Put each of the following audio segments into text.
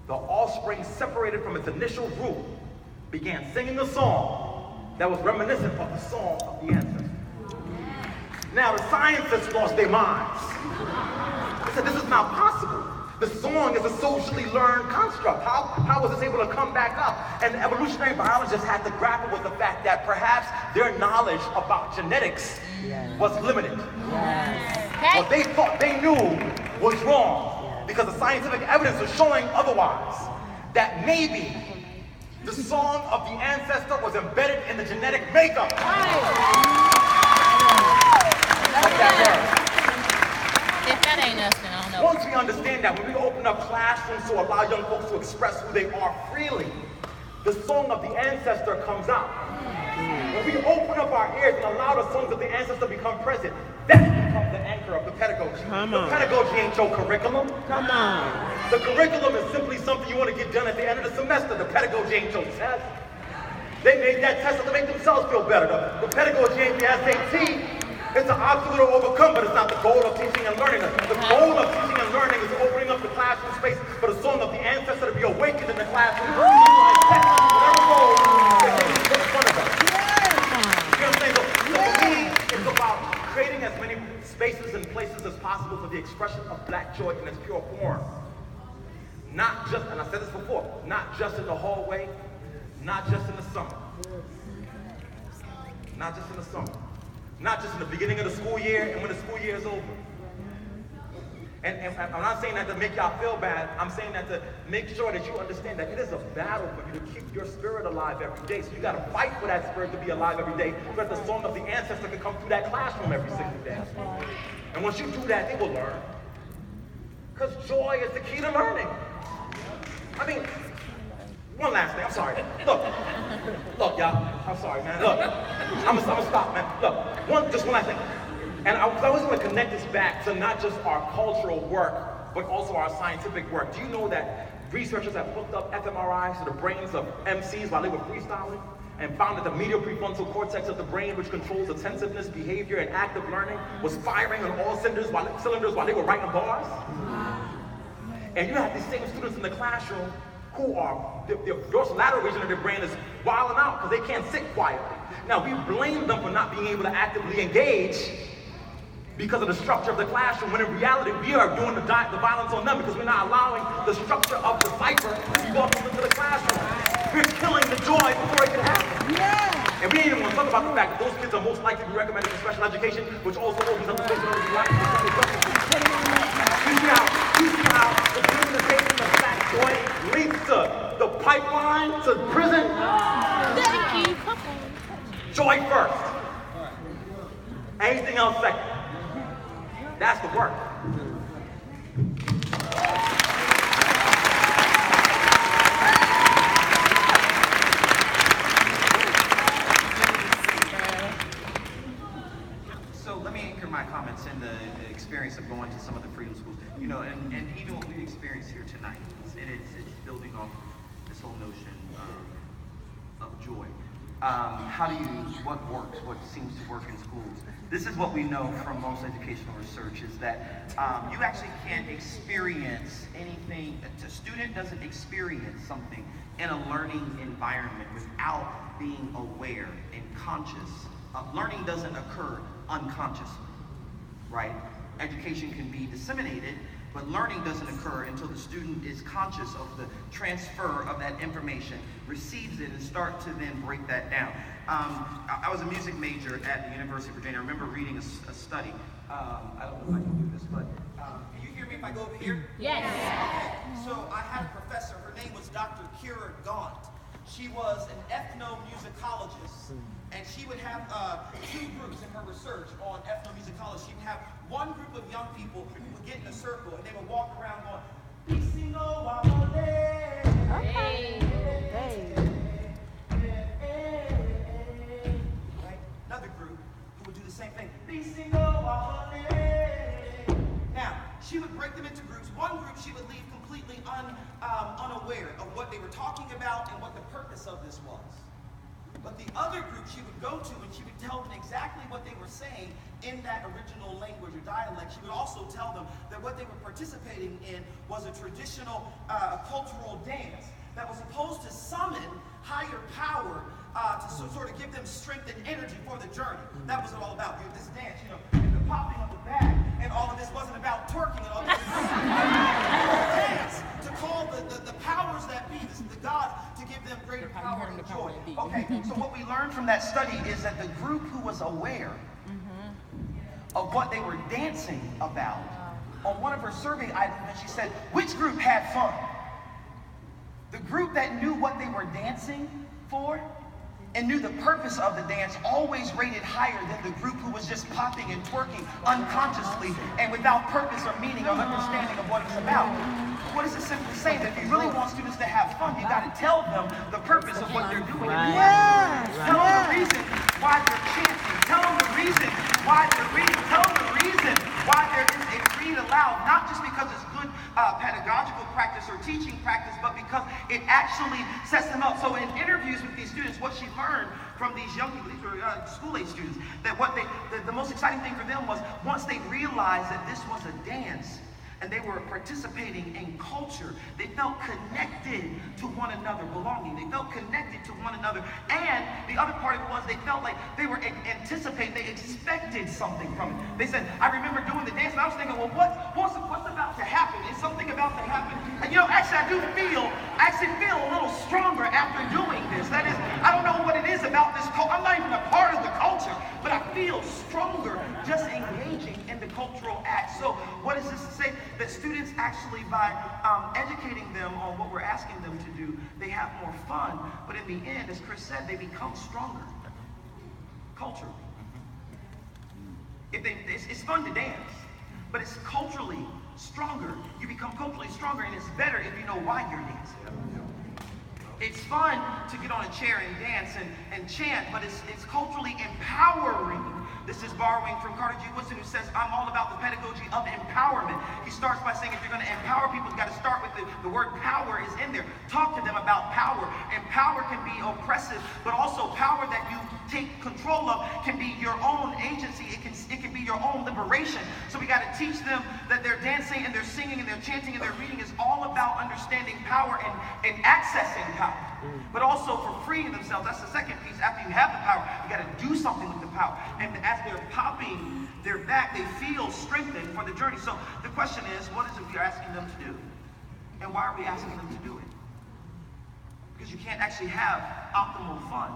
the offspring separated from its initial group began singing a song that was reminiscent of the song of the ancestors. Now the scientists lost their minds. They said, this is not possible. The song is a socially learned construct. How was this able to come back up? And evolutionary biologists had to grapple with the fact that perhaps their knowledge about genetics was limited. Yes. What they thought they knew was wrong, because the scientific evidence was showing otherwise. That maybe the song of the ancestor was embedded in the genetic makeup of that bird. If that ain't us, then I don't know. Once we understand that, when we open up classrooms to allow young folks to express who they are freely, the song of the ancestor comes out. When we open up our ears and allow the songs of the ancestor to become present, that becomes the anchor of the pedagogy. The pedagogy ain't your curriculum. Come on. The curriculum is simply something you want to get done at the end of the semester. The pedagogy ain't your test. They made that test to make themselves feel better. The pedagogy ain't the SAT. It's an obstacle to overcome, but it's not the goal of teaching and learning. The goal of teaching and learning is opening up the classroom space for the song of the ancestor to be awakened in the classroom. Whatever goal that they put in front of us. You know what I'm saying? So for me, it's about creating as many spaces and places as possible for the expression of Black joy in its pure form. Not just, and I said this before, not just in the hallway, not just in the summer. Not just in the summer. Not just in the beginning of the school year and when the school year is over. And I'm not saying that to make y'all feel bad. I'm saying that to make sure that you understand that it is a battle for you to keep your spirit alive every day. So you got to fight for that spirit to be alive every day, so that the song of the ancestor can come through that classroom every single day. And once you do that, they will learn. Because joy is the key to learning. I mean, one last thing, I'm sorry. Look, y'all, I'm sorry, man. Look, I'm gonna stop, man. Look, just one last thing. And I was going to connect this back to not just our cultural work, but also our scientific work. Do you know that researchers have hooked up fMRIs to the brains of MCs while they were freestyling, and found that the medial prefrontal cortex of the brain, which controls attentiveness, behavior, and active learning, was firing on all cylinders while they were writing bars? And you have these same students in the classroom who are, the dorsolateral region of their brain is wilding out because they can't sit quietly. Now, we blame them for not being able to actively engage because of the structure of the classroom, when in reality, we are doing the violence on them because we're not allowing the structure of the cipher to walk into the classroom. We're killing the joy before it can happen. Yeah. And we ain't even want to talk about the fact that those kids are most likely to be recommended for special education, which also opens up the space for those who like to. You see how the demonization of Black joy leads to the pipeline to prison? Thank you. Joy first. Anything else second. That's the work. So let me anchor my comments in the experience of going to some of the freedom schools. You know, and even what we experienced here tonight, and it's building off this whole notion of joy. How do you, what works, what seems to work in schools? This is what we know from most educational research, is that you actually can't experience anything, a student doesn't experience something in a learning environment without being aware and conscious. Learning doesn't occur unconsciously, right? Education can be disseminated, but learning doesn't occur until the student is conscious of the transfer of that information, receives it, and start to then break that down. I was a music major at the University of Virginia. I remember reading a study. I don't know if I can do this, but can you hear me if I go over here? Yes. Okay. So I had a professor. Her name was Dr. Kira Gaunt. She was an ethnomusicologist, and she would have two groups in her research on ethnomusicology. She would have one group of young people who would get in a circle, and they would walk around going, "Pisino wale." Hey. Right? Another group who would do the same thing. "Pisino wale." Now, she would break them into groups. One group she would leave completely unaware of what they were talking about and what the purpose of this was. But the other group she would go to, and she would tell them exactly what they were saying in that original language or dialect. She would also tell them that what they were participating in was a traditional cultural dance that was supposed to summon higher power to sort of give them strength and energy for the journey. That was it all about. This dance, and the popping of the bag, and all of this wasn't about twerking and all this. Dance to call the powers that be, the gods, to give them greater power and joy. Okay, so what we learned from that study is that the group who was aware of what they were dancing about, on one of her survey items, she said, which group had fun? The group that knew what they were dancing for and knew the purpose of the dance always rated higher than the group who was just popping and twerking unconsciously and without purpose or meaning or understanding of what it's about. What is it simply saying? That if you really want students to have fun, you got to tell them the purpose of what they're doing. Tell them the reason why they're chanting. Tell them the reason why they're reading. Tell them the reason why there is a read aloud, not just because it's good pedagogical practice or teaching practice, but because it actually sets them up. So in interviews with these students, what she learned from these young people, these were school-age students, that the most exciting thing for them was once they realized that this was a dance, and they were participating in culture, they felt connected to one another, belonging. They felt connected to one another. And the other part of it was they felt like they were anticipating, they expected something from it. They said, I remember doing the dance, and I was thinking, well, what's about to happen? Is something about to happen? And actually I actually feel a little stronger after doing this. That is, I don't know what it is about this culture. I'm not even a part of the culture, but I feel stronger just engaging in the cultural act. So what is this to say? That students actually, by educating them on what we're asking them to do, they have more fun. But in the end, as Chris said, they become stronger culturally. It's fun to dance, but it's culturally stronger. You become culturally stronger, and it's better if you know why you're dancing. It's fun to get on a chair and dance and chant, but it's culturally empowering. This is borrowing from Carter G. Woodson, who says, I'm all about the pedagogy of empowerment. He starts by saying, if you're going to empower people, you've got to start with the word power is in there. Talk to them about power. And power can be oppressive, but also power that you take control of can be your own agency. It can be your own liberation. So we got to teach them that their dancing and their singing and their chanting and their reading is all about understanding power and accessing power. But also for freeing themselves. That's the second piece. After you have the power, you got to do something with the power. And as they're popping their back, they feel strengthened for the journey. So the question is, what is it we are asking them to do? And why are we asking them to do it? Because you can't actually have optimal fun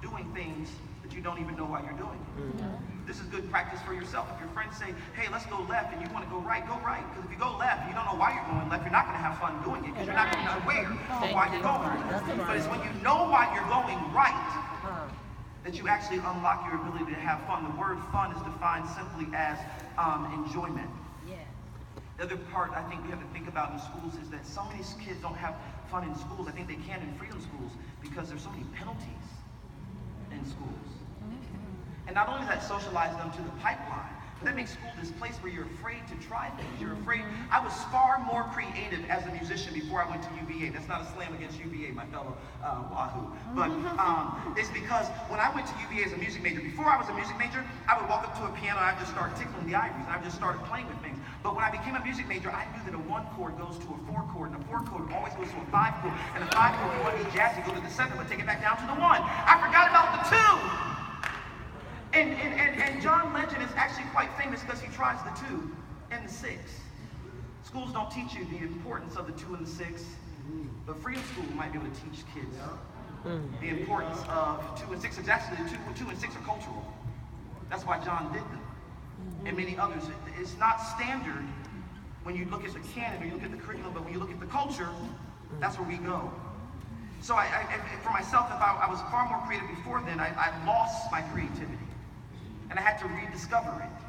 doing things that you don't even know why you're doing. This is good practice for yourself. If your friends say, hey, let's go left, and you want to go right, go right. Because if you go left, you don't know why you're going left, you're not going to have fun doing it, because you're not going to be aware of why you're going. But it's when you know why you're going right that you actually unlock your ability to have fun. The word fun is defined simply as enjoyment. The other part I think we have to think about in schools is that so many kids don't have fun in schools. I think they can in freedom schools because there's so many penalties in schools. And not only does that socialize them to the pipeline, but that makes school this place where you're afraid to try things. You're afraid. I was far more creative as a musician before I went to UVA. That's not a slam against UVA, my fellow Wahoo. But it's because when I went to UVA as a music major, before I was a music major, I would walk up to a piano and I'd just start tickling the ivories, and I just started playing with things. But when I became a music major, I knew that a 1 chord goes to a 4 chord, and a 4 chord always goes to a 5 chord, and a 5 chord, if you want to be jazzy, go to the 7, but take it back down to the 1. I forgot about the 2. And John Legend is actually quite famous because he tries the 2 and the 6. Schools don't teach you the importance of the 2 and the 6, but freedom school might be able to teach kids the importance of 2 and 6. It's actually 2 and 6 are cultural. That's why John did them. And many others. It's not standard when you look at the canon or you look at the curriculum, but when you look at the culture, that's where we go. So for myself, if I was far more creative before then, I lost my creativity. And I had to rediscover it.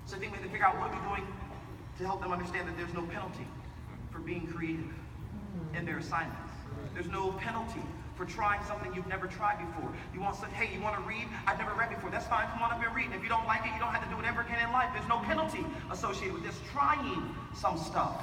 So I think we have to figure out what are we doing to help them understand that there's no penalty for being creative in their assignments. There's no penalty for trying something you've never tried before. You want something, hey, you want to read? I've never read before. That's fine, come on up and read. And if you don't like it, you don't have to do it ever again in life. There's no penalty associated with this trying some stuff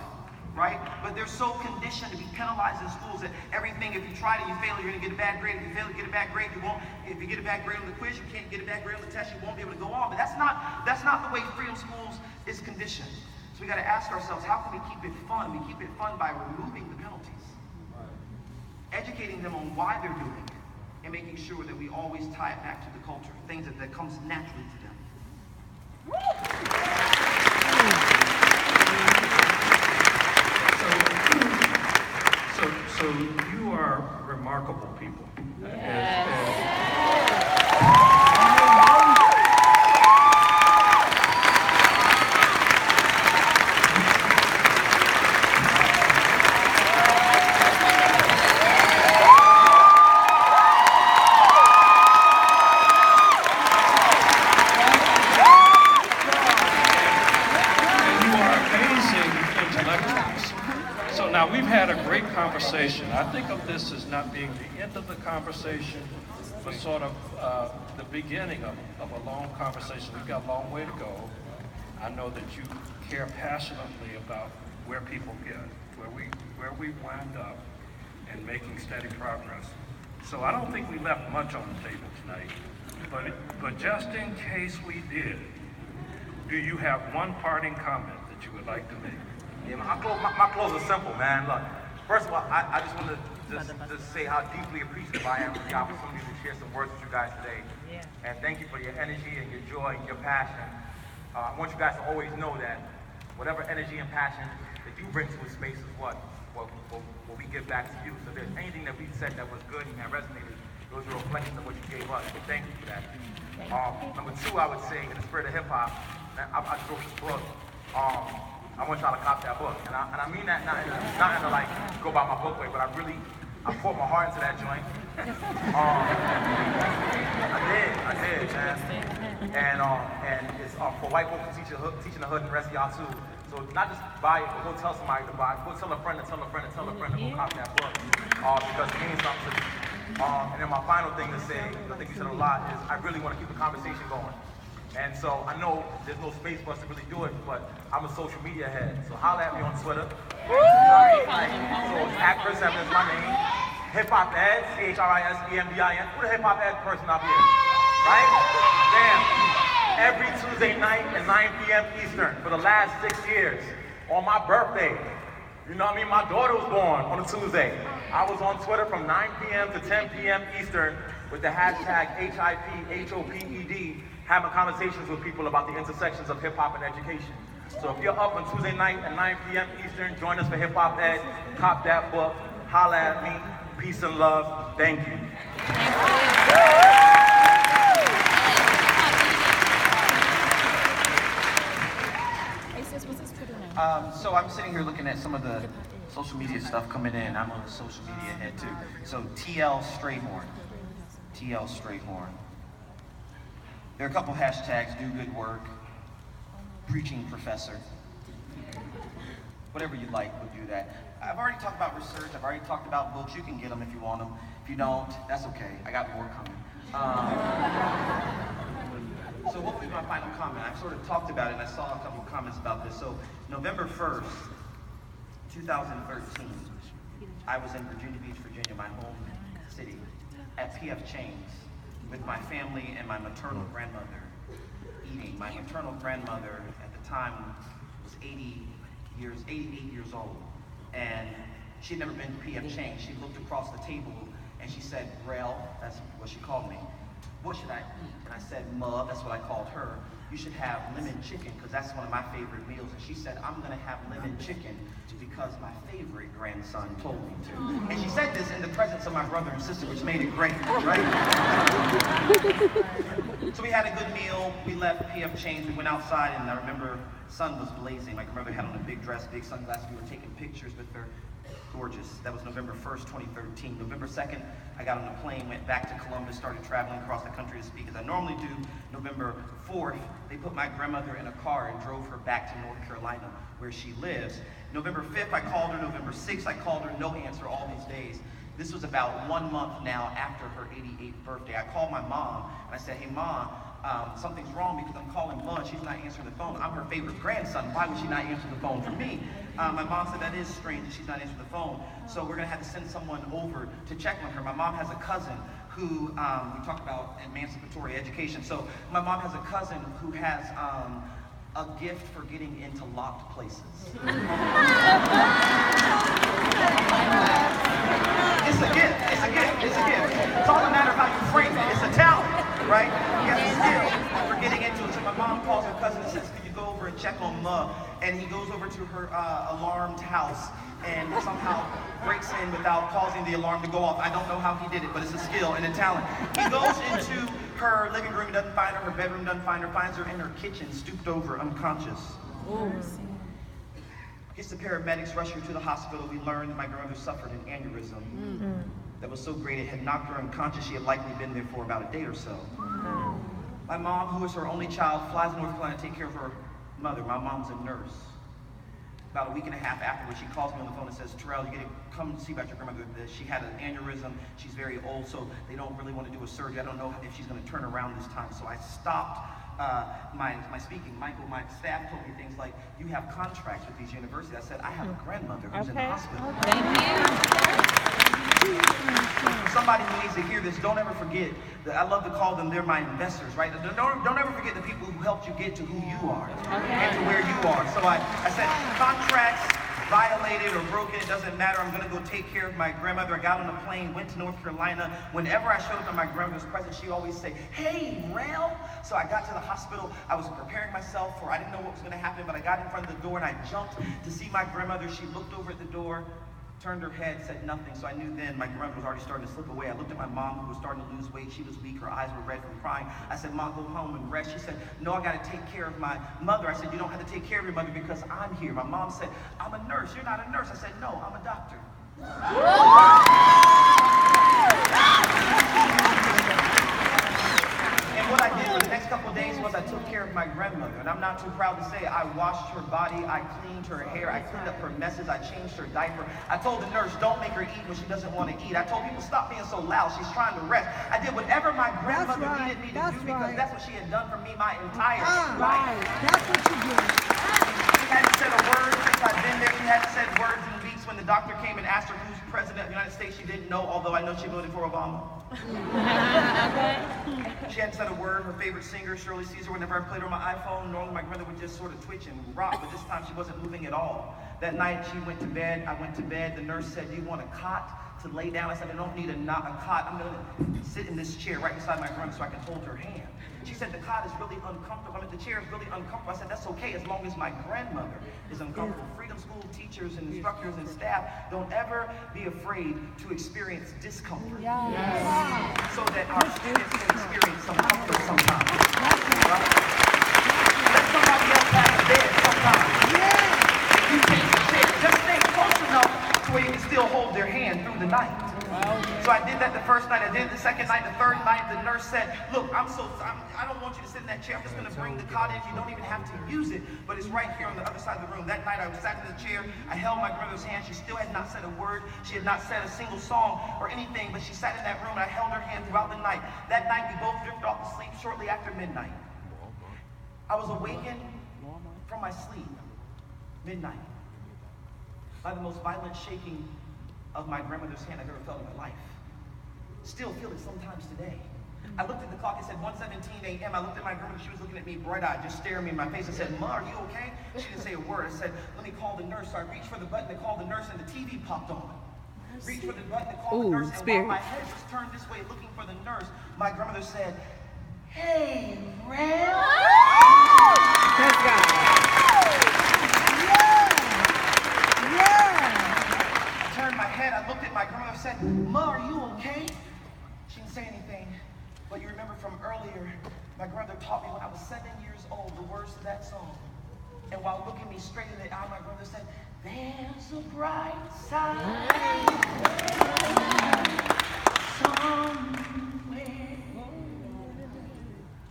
right? But they're so conditioned to be penalized in schools that everything, if you try it and you fail, you're gonna get a bad grade. If you fail, you get a bad grade, you won't. If you get a bad grade on the quiz, you can't get a bad grade on the test, you won't be able to go on. But that's not the way Freedom Schools is conditioned. So we gotta ask ourselves, how can we keep it fun? We keep it fun by removing the penalties, educating them on why they're doing it, and making sure that we always tie it back to the culture, things that comes naturally to them. So you are remarkable people. Now, we've had a great conversation. I think of this as not being the end of the conversation, but sort of the beginning of a long conversation. We've got a long way to go. I know that you care passionately about where people get, where we wind up, and making steady progress. So I don't think we left much on the table tonight, but just in case we did, do you have one parting comment that you would like to make? Yeah, my close is simple, man. Look, first of all, I just want to just say how deeply appreciative I am for the opportunity to share some words with you guys today. Yeah. And thank you for your energy and your joy and your passion. I want you guys to always know that whatever energy and passion that you bring to a space is what we give back to you. So if there's anything that we said that was good and that resonated, those are reflections of what you gave us. So thank you for that. Number two, I would say, in the spirit of hip hop, I wrote this book. I want y'all to cop that book. And I mean that not in a like, go buy my book way, but I poured my heart into that joint. I did, man. And it's for white folks teaching the hood and the rest of y'all too. So not just buy it, but go tell somebody to buy it. Go tell a friend to tell a friend to tell a friend to go cop that book. Because it means something to me. And then my final thing to say, I think you said a lot, is I really want to keep the conversation going. And so I know there's no space for us to really do it, but I'm a social media head. So holla at me on Twitter. You know what I mean? So it's @Chris Emdin is my name. Hip Hop Ed, CHRISEMDIN. Who the hip hop ed person up here? Right? Damn. Every Tuesday night at 9 p.m. Eastern for the last 6 years on my birthday. You know what I mean? My daughter was born on a Tuesday. I was on Twitter from 9 p.m. to 10 p.m. Eastern with the hashtag HIPHOPED, having conversations with people about the intersections of hip hop and education. So if you're up on Tuesday night at 9 p.m. Eastern, join us for Hip Hop Ed, cop that book, holla at me, peace and love, thank you. So I'm sitting here looking at some of the social media stuff coming in. I'm a social media head too. So TL Strayhorn. TL Strayhorn. There are a couple hashtags: do good work, preaching professor. Whatever you like, we'll do that. I've already talked about research. I've already talked about books. You can get them if you want them. If you don't, that's okay. I got more coming. So what will be my final comment? I've sort of talked about it, and I saw a couple of comments about this. So November 1st, 2013, I was in Virginia Beach, Virginia, my home city, at PF Chang's with my family and my maternal grandmother eating. My maternal grandmother at the time was 88 years old, and she'd never been to PF Chang's. She looked across the table and she said, "Terrell," that's what she called me, "what should I eat?" And I said, "Ma," that's what I called her, "you should have lemon chicken, because that's one of my favorite meals." And she said, "I'm gonna have lemon chicken because my favorite grandson told me to." And she said this in the presence of my brother and sister, which made it great, right? So we had a good meal. We left PF Chang's. We went outside, and I remember sun was blazing. My grandmother had on a big dress, big sunglasses. We were taking pictures with her. Gorgeous. That was November 1st, 2013. November 2nd, I got on a plane, went back to Columbus, started traveling across the country to speak as I normally do. November 4th, they put my grandmother in a car and drove her back to North Carolina, where she lives. November 5th, I called her. November 6th, I called her. No answer all these days. This was about 1 month now after her 88th birthday. I called my mom, and I said, "Hey, Mom, something's wrong because I'm calling Ma, she's not answering the phone. I'm her favorite grandson. Why would she not answer the phone for me? My mom said that is strange that she's not answering the phone. So we're going to have to send someone over to check on her. My mom has a cousin who, we talked about emancipatory education. So my mom has a cousin who has a gift for getting into locked places. It's a gift, it's a gift, it's a gift. It's all a matter of how you frame it. It's a talent, right? He has a skill for getting into it. So my mom calls her cousin and says, could you go over and check on Ma? And he goes over to her alarmed house and somehow breaks in without causing the alarm to go off. I don't know how he did it, but it's a skill and a talent. He goes into her living room, doesn't find her bedroom, doesn't find her, finds her in her kitchen, stooped over, unconscious. Gets the paramedics, rush her to the hospital. We learned that my grandmother suffered an aneurysm that was so great it had knocked her unconscious. She had likely been there for about a day or so. My mom, who is her only child, flies to North Carolina to take care of her mother. My mom's a nurse. About a week and a half afterwards, she calls me on the phone and says, Terrell, you gotta come see about your grandmother. She had an aneurysm. She's very old, so they don't really want to do a surgery. I don't know if she's gonna turn around this time. So I stopped my speaking. Michael, my staff told me things like, you have contracts with these universities. I said, I have a grandmother who's in the hospital. For somebody who needs to hear this, don't ever forget that I love to call them, they're my investors, right? Don't ever forget the people who helped you get to who you are and to where you are. So I said, contracts violated or broken, it doesn't matter. I'm gonna go take care of my grandmother. I got on a plane, went to North Carolina. Whenever I showed up at my grandmother's presence, she always say, hey, Terrell. So I got to the hospital. I was preparing myself for, I didn't know what was gonna happen, but I got in front of the door and I jumped to see my grandmother. She looked over at the door, turned her head, said nothing. So I knew then my grandmother was already starting to slip away. I looked at my mom, who was starting to lose weight. She was weak. Her eyes were red from crying. I said, Mom, go home and rest. She said, no, I got to take care of my mother. I said, you don't have to take care of your mother because I'm here. My mom said, I'm a nurse. You're not a nurse. I said, no, I'm a doctor. And what I did for the next couple of days was I took care of my grandmother. And I'm not too proud to say I washed her body, I cleaned her hair, I cleaned up her messes, I changed her diaper. I told the nurse, don't make her eat when she doesn't want to eat. I told people, stop being so loud, she's trying to rest. I did whatever my grandmother needed me to do because that's what she had done for me my entire life. That's what you did. She hadn't said a word since I've been there. She hadn't said words in weeks. When the doctor came and asked her who's president of the United States, she didn't know, although I know she voted for Obama. She hadn't said a word. Her favorite singer, Shirley Caesar, whenever I played her on my iPhone, normally my grandmother would just sort of twitch and rock, but this time she wasn't moving at all. That night she went to bed, I went to bed. The nurse said, do you want a cot to lay down? I said, I don't need a cot. I'm gonna sit in this chair right beside my grandmother so I can hold her hand. She said, the cot is really uncomfortable. I mean, the chair is really uncomfortable. I said, that's okay as long as my grandmother is uncomfortable. Freedom School teachers and instructors and staff, don't ever be afraid to experience discomfort. So that our students can experience some comfort sometimes. Right? Let somebody else have a bed sometimes. You take the chair. Just stay close enough to where you can still hold their hand through the night. So I did that the first night, I did it the second night, the third night. The nurse said, look, I don't want you to sit in that chair. I'm just going to bring the cot in. You don't even have to use it, but it's right here on the other side of the room. That night I sat in the chair. I held my grandmother's hand. She still had not said a word. She had not said a single song or anything, but she sat in that room and I held her hand throughout the night. That night we both drifted off to sleep shortly after midnight. I was awakened from my sleep, midnight, by the most violent shaking of my grandmother's hand I've ever felt in my life. Still feel it sometimes today. I looked at the clock, it said 1:17 a.m. I looked at my grandmother, she was looking at me bright-eyed, just staring me in my face. I said, Ma, are you okay? She didn't say a word. I said, let me call the nurse. So I reached for the button to call the nurse and the TV popped on. Reached for the button to call the nurse, and while my head was turned this way looking for the nurse, my grandmother said, hey, Terrell. That's God. I turned my head, I looked at my grandmother, said, Ma, are you okay? She didn't say anything, but you remember from earlier, my grandmother taught me when I was 7 years old the words to that song. And while looking me straight in the eye, my grandmother said, there's a bright side somewhere.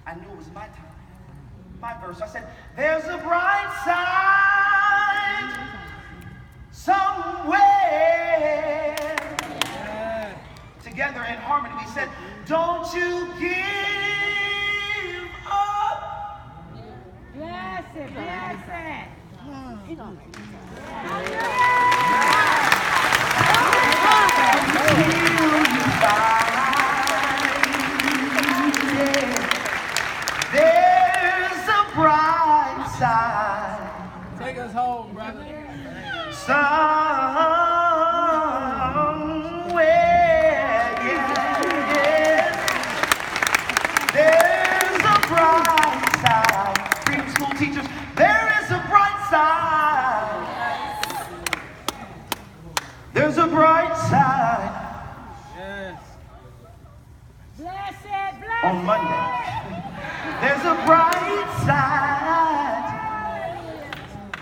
I knew it was my time, my verse. I said, there's a bright side somewhere. Together in harmony we said, don't you give it, bless it. There's a bright side. Take us home, brother. Somewhere, yeah. There's a bright side. Freedom School teachers, there is a bright side. There's a bright side. Yes. Bless it, bless On Monday. There's a bright side.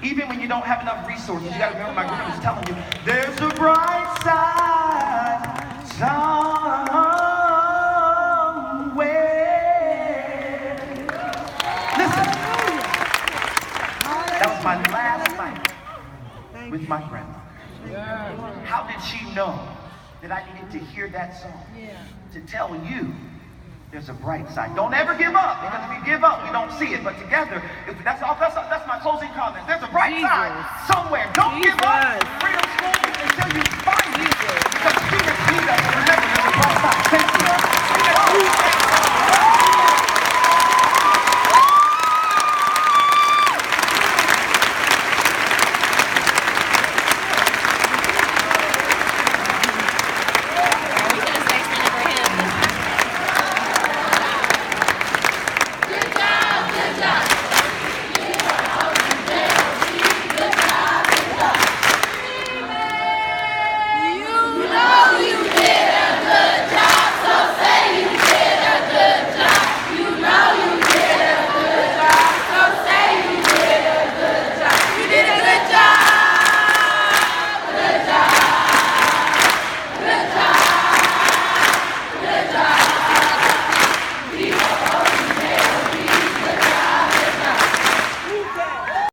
Even when you don't have enough resources, you gotta remember my group is telling you, there's a bright side somewhere. Listen, that was my last night with my grandma. How did she know that I needed to hear that song? To tell you there's a bright side. Don't ever give up, because if you give up, you don't see it. But together, that's my closing comment. There's a bright side somewhere. Don't give up. Freedom School until you find it.